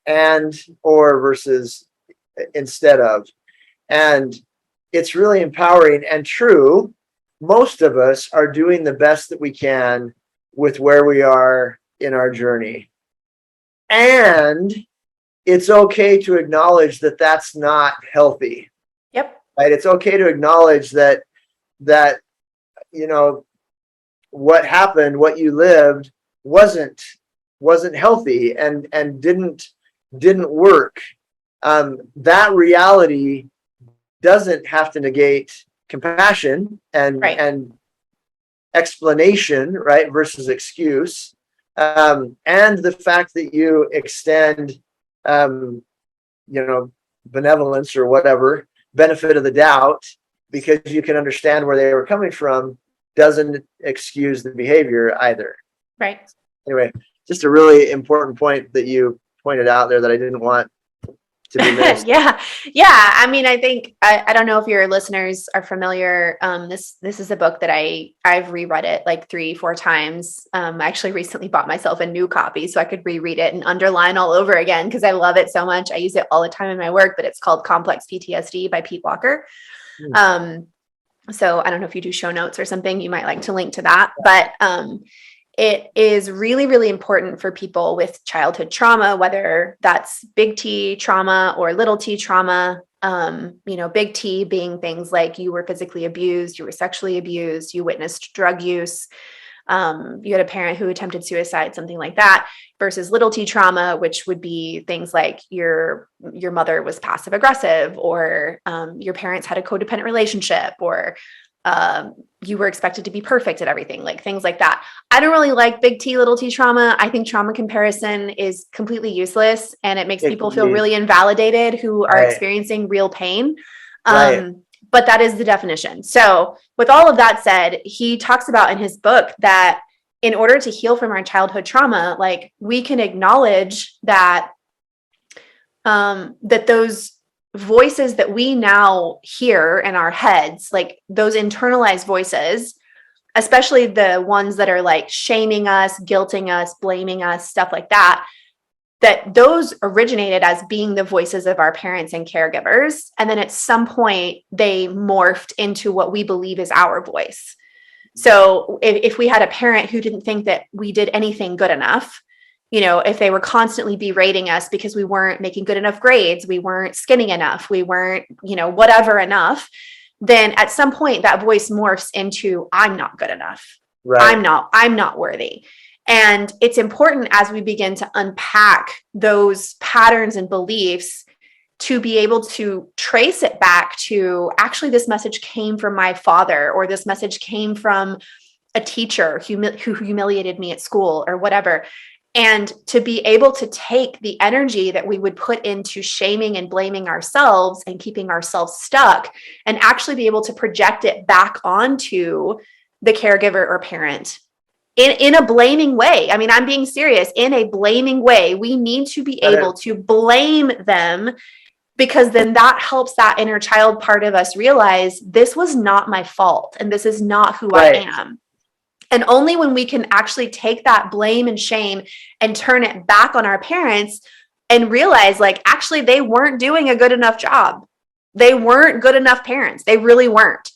and, or versus instead of. And it's really empowering and true. Most of us are doing the best that we can with where we are in our journey. And it's okay to acknowledge that that's not healthy. Yep. Right? It's okay to acknowledge that what happened, what you lived wasn't healthy and didn't work. That reality doesn't have to negate compassion and explanation, right, versus excuse, and the fact that you extend, benevolence or whatever, benefit of the doubt, because you can understand where they were coming from, doesn't excuse the behavior either. Right. Anyway, just a really important point that you pointed out there that I didn't want to be missed. Yeah. I mean, I think I don't know if your listeners are familiar. This is a book that I've reread it like 3-4 times. I actually recently bought myself a new copy so I could reread it and underline all over again because I love it so much. I use it all the time in my work, but it's called Complex PTSD by Pete Walker. So I don't know if you do show notes or something, you might like to link to that, but it is really, really important for people with childhood trauma, whether that's big T trauma or little t trauma, big T being things like you were physically abused, you were sexually abused, you witnessed drug use, You had a parent who attempted suicide, something like that, versus little t trauma, which would be things like your mother was passive aggressive, or your parents had a codependent relationship, or you were expected to be perfect at everything, like things like that. I don't really like big T, little t trauma. I think trauma comparison is completely useless, and it makes people feel really invalidated who are experiencing real pain. But that is the definition. So with all of that said, he talks about in his book that in order to heal from our childhood trauma, like we can acknowledge that, that those voices that we now hear in our heads, like those internalized voices, especially the ones that are like shaming us, guilting us, blaming us, stuff like that, that those originated as being the voices of our parents and caregivers. And then at some point they morphed into what we believe is our voice. So if we had a parent who didn't think that we did anything good enough, you know, if they were constantly berating us because we weren't making good enough grades, we weren't skinny enough, we weren't, you know, whatever enough, then at some point that voice morphs into, I'm not good enough. I'm not worthy. And it's important as we begin to unpack those patterns and beliefs to be able to trace it back to, actually, this message came from my father, or this message came from a teacher who humiliated me at school, or whatever. And to be able to take the energy that we would put into shaming and blaming ourselves and keeping ourselves stuck, and actually be able to project it back onto the caregiver or parent in a blaming way. I mean, I'm being serious. In a blaming way, we need to be able to blame them, because then that helps that inner child part of us realize this was not my fault and this is not who I am. And only when we can actually take that blame and shame and turn it back on our parents and realize, like, actually, they weren't doing a good enough job. They weren't good enough parents. They really weren't.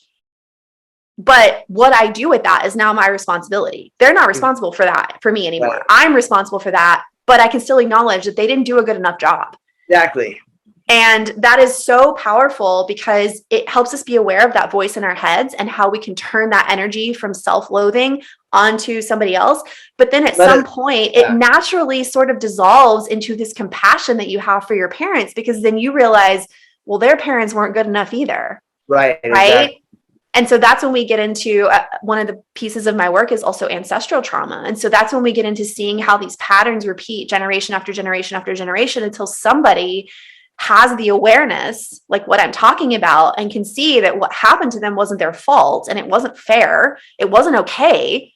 But what I do with that is now my responsibility. They're not responsible for that for me anymore. I'm responsible for that, but I can still acknowledge that they didn't do a good enough job. Exactly. And that is so powerful, because it helps us be aware of that voice in our heads and how we can turn that energy from self-loathing onto somebody else. But then at some point, it naturally sort of dissolves into this compassion that you have for your parents, because then you realize, well, their parents weren't good enough either. Right. Exactly. And so that's when we get into one of the pieces of my work is also ancestral trauma. And so that's when we get into seeing how these patterns repeat generation after generation after generation, until somebody has the awareness, like what I'm talking about, and can see that what happened to them wasn't their fault, and it wasn't fair. It wasn't okay.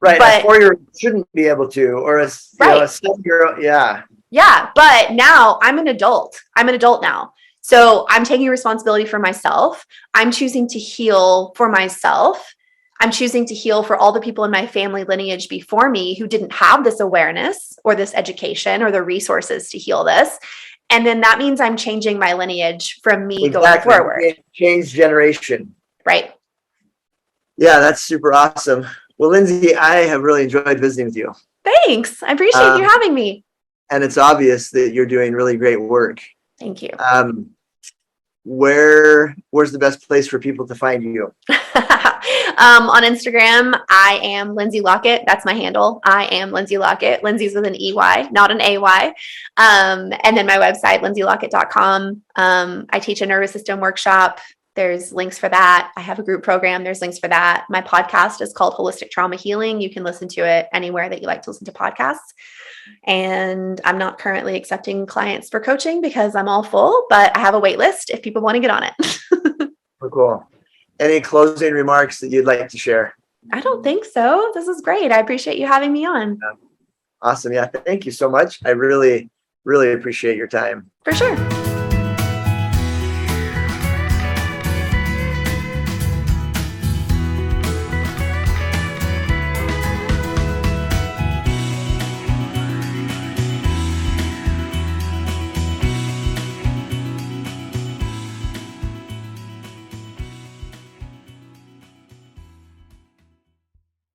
Right. But a 4-year-old shouldn't be able to, or a 7-year-old. Yeah. Yeah. But now I'm an adult. I'm an adult now. So I'm taking responsibility for myself. I'm choosing to heal for myself. I'm choosing to heal for all the people in my family lineage before me who didn't have this awareness or this education or the resources to heal this. And then that means I'm changing my lineage from me going forward. Change generation. Right. Yeah, that's super awesome. Well, Lindsey, I have really enjoyed visiting with you. Thanks. I appreciate you having me. And it's obvious that you're doing really great work. Thank you. Where's the best place for people to find you? On Instagram, I am Lindsey Lockett. That's my handle. I am Lindsey Lockett. Lindsey's with an EY, not an AY. And then my website, lindseylockett.com. I teach a nervous system workshop. There's links for that. I have a group program. There's links for that. My podcast is called Holistic Trauma Healing. You can listen to it anywhere that you like to listen to podcasts. And I'm not currently accepting clients for coaching because I'm all full, but I have a wait list if people want to get on it. Cool. Any closing remarks that you'd like to share? I don't think so. This is great. I appreciate you having me on. Awesome. Yeah. Thank you so much. I really, really appreciate your time. For sure.